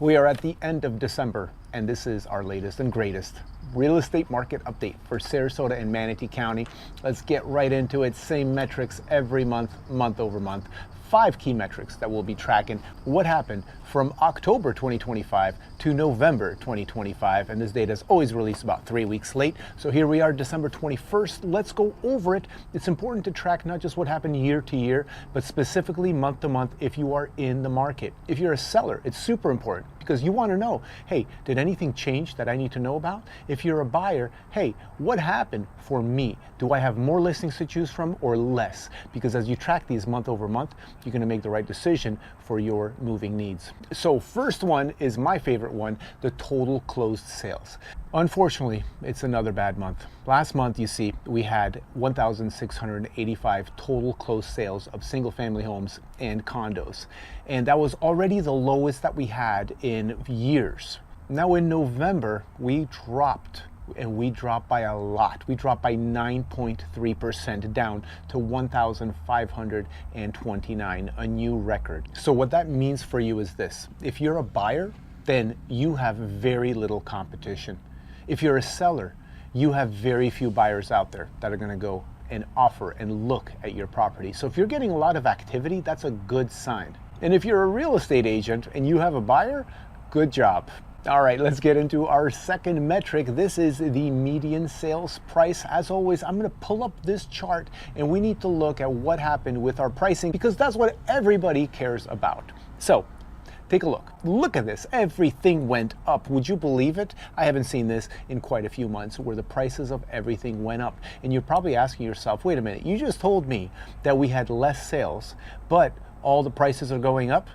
We are at the end of December, and this is our latest and greatest real estate market update for Sarasota and Manatee County. Let's get right into it. Same metrics every month, month over month. 5 key metrics that we'll be tracking. What happened from October 2025 to November 2025, and this data is always released about 3 weeks late. So here we are, December 21st. Let's go over it. It's important to track not just what happened year to year, but specifically month to month if you are in the market. If you're a seller, it's super important because you want to know, hey, did anything change that I need to know about? If you're a buyer, hey, what happened for me? Do I have more listings to choose from or less? Because as you track these month over month, you're going to make the right decision for your moving needs. So first one is my favorite one, the total closed sales. Unfortunately, it's another bad month. Last month, you see, we had 1,685 total closed sales of single family homes and condos. And that was already the lowest that we had in years. Now in November, we dropped. And we dropped by a lot. We dropped by 9.3% down to 1,529, a new record. So what that means for you is this. If you're a buyer, then you have very little competition. If you're a seller, you have very few buyers out there that are going to go and offer and look at your property. So if you're getting a lot of activity, that's a good sign. And if you're a real estate agent and you have a buyer, good job. All right, let's get into our second metric. This is the median sales price. As always, I'm going to pull up this chart and we need to look at what happened with our pricing because that's what everybody cares about. So take a look. Look at this. Everything went up. Would you believe it? I haven't seen this in quite a few months where the prices of everything went up. And you're probably asking yourself, wait a minute, you just told me that we had less sales, but all the prices are going up?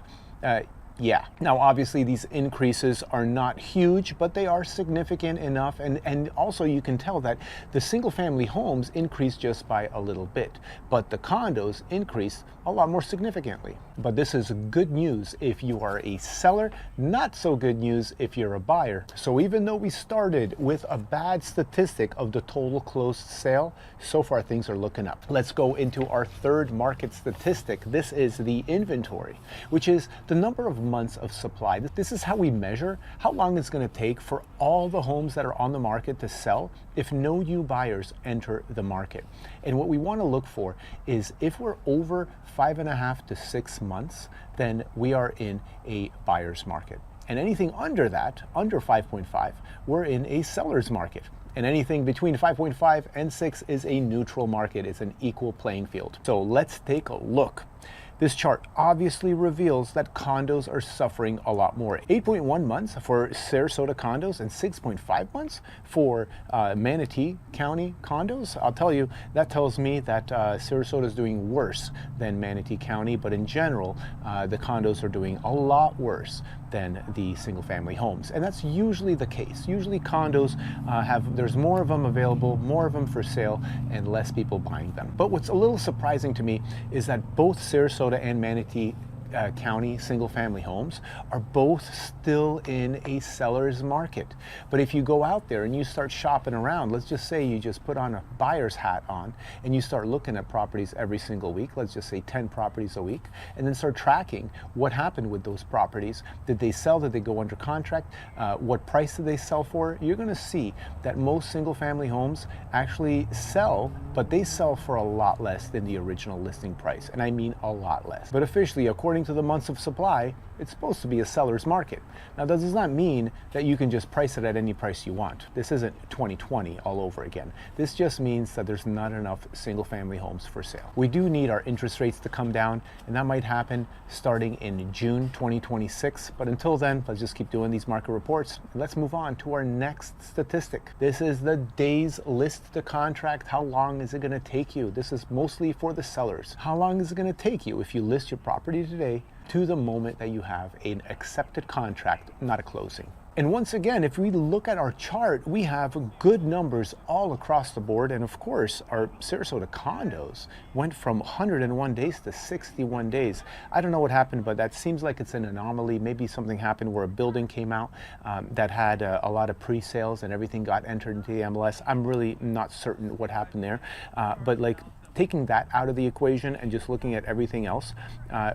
Yeah. Now, obviously, these increases are not huge, but they are significant enough. And also, you can tell that the single-family homes increased just by a little bit, but the condos increased a lot more significantly. But this is good news if you are a seller, not so good news if you're a buyer. So even though we started with a bad statistic of the total closed sale, so far things are looking up. Let's go into our third market statistic. This is the inventory, which is the number of months of supply. This is how we measure how long it's going to take for all the homes that are on the market to sell if no new buyers enter the market. And what we want to look for is if we're over 5.5 to 6 months, then we are in a buyer's market. And anything under that, under 5.5, we're in a seller's market. And anything between 5.5 and 6 is a neutral market. It's an equal playing field. So let's take a look. This chart obviously reveals that condos are suffering a lot more. 8.1 months for Sarasota condos and 6.5 months for Manatee County condos. I'll tell you, that tells me that Sarasota is doing worse than Manatee County, but in general, the condos are doing a lot worse than the single family homes. And that's usually the case. Usually condos there's more of them available, more of them for sale, and less people buying them. But what's a little surprising to me is that both Sarasota and Manatee County single family homes are both still in a seller's market. But if you go out there and you start shopping around, let's just say you just put on a buyer's hat on and you start looking at properties every single week, let's just say 10 properties a week, and then start tracking what happened with those properties. Did they sell? Did they go under contract? What price did they sell for? You're going to see that most single family homes actually sell, but they sell for a lot less than the original listing price. And I mean a lot less. But officially, according to the months of supply, it's supposed to be a seller's market. Now, that does not mean that you can just price it at any price you want. This isn't 2020 all over again. This just means that there's not enough single-family homes for sale. We do need our interest rates to come down, and that might happen starting in June 2026. But until then, let's just keep doing these market reports. And let's move on to our next statistic. This is the days list to contract. How long is it going to take you? This is mostly for the sellers. How long is it going to take you if you list your property today to the moment that you have an accepted contract, not a closing? And once again, if we look at our chart, we have good numbers all across the board. And of course, our Sarasota condos went from 101 days to 61 days. I don't know what happened, but that seems like it's an anomaly. Maybe something happened where a building came out that had a lot of pre-sales and everything got entered into the MLS. I'm really not certain what happened there. But like, taking that out of the equation and just looking at everything else,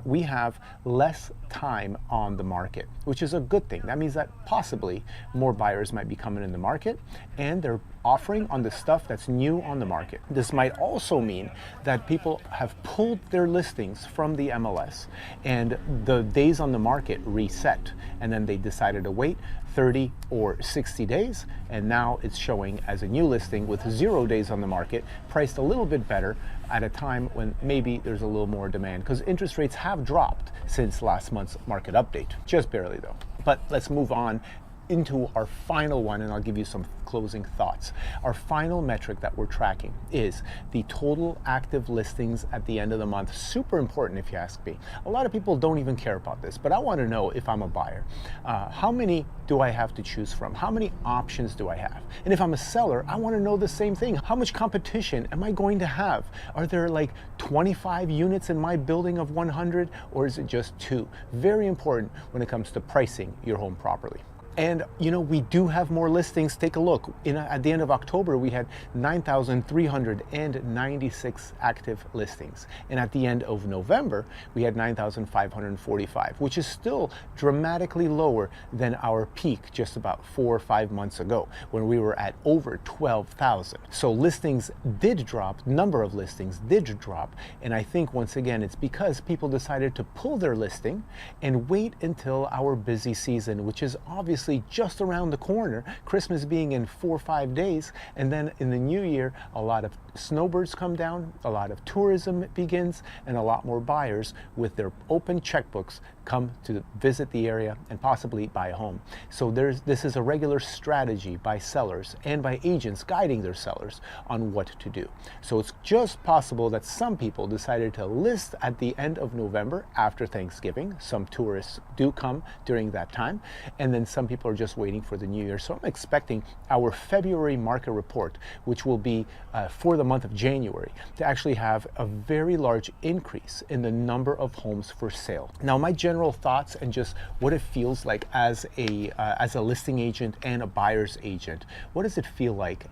we have less time on the market, which is a good thing. That means that possibly more buyers might be coming in the market, and they're offering on the stuff that's new on the market. This might also mean that people have pulled their listings from the MLS and the days on the market reset, and then they decided to wait 30 or 60 days, and now it's showing as a new listing with 0 days on the market, priced a little bit better at a time when maybe there's a little more demand, because interest rates have dropped since last month's market update, just barely though. But let's move on into our final one, and I'll give you some closing thoughts. Our final metric that we're tracking is the total active listings at the end of the month. Super important if you ask me. A lot of people don't even care about this, but I want to know, if I'm a buyer, how many do I have to choose from? How many options do I have? And if I'm a seller, I want to know the same thing. How much competition am I going to have? Are there like 25 units in my building of 100, or is it just 2? Very important when it comes to pricing your home properly. And we do have more listings. Take a look. At the end of October, we had 9,396 active listings. And at the end of November, we had 9,545, which is still dramatically lower than our peak just about 4 or 5 months ago, when we were at over 12,000. So listings did drop, number of listings did drop. And I think once again, it's because people decided to pull their listing and wait until our busy season, which is obviously just around the corner, Christmas being in 4 or 5 days, and then in the new year, a lot of snowbirds come down, a lot of tourism begins, and a lot more buyers with their open checkbooks come to visit the area and possibly buy a home. So this is a regular strategy by sellers and by agents guiding their sellers on what to do. So it's just possible that some people decided to list at the end of November after Thanksgiving. Some tourists do come during that time, and then some people are just waiting for the new year. So I'm expecting our February market report, which will be for the month of January, to actually have a very large increase in the number of homes for sale. Now, my general thoughts and just what it feels like as a listing agent and a buyer's agent. What does it feel like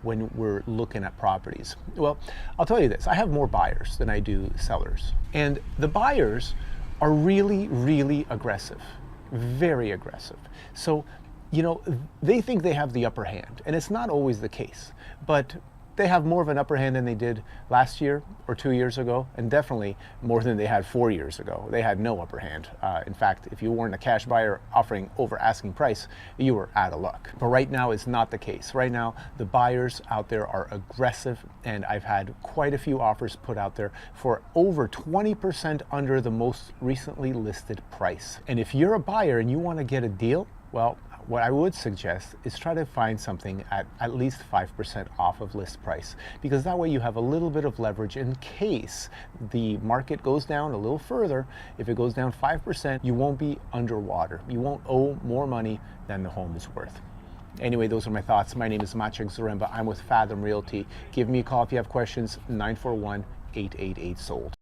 when we're looking at properties? Well, I'll tell you this. I have more buyers than I do sellers. And the buyers are really, really aggressive. Very aggressive. So, they think they have the upper hand, and it's not always the case, but they have more of an upper hand than they did last year or 2 years ago, and definitely more than they had 4 years ago. They had no upper hand. In fact, if you weren't a cash buyer offering over asking price, you were out of luck. But right now it's not the case. Right now, the buyers out there are aggressive, and I've had quite a few offers put out there for over 20% under the most recently listed price. And if you're a buyer and you want to get a deal, well, what I would suggest is try to find something at least 5% off of list price, because that way you have a little bit of leverage in case the market goes down a little further. If it goes down 5%, you won't be underwater. You won't owe more money than the home is worth. Anyway, those are my thoughts. My name is Maciek Zaremba. I'm with Fathom Realty. Give me a call if you have questions, 941-888-SOLD.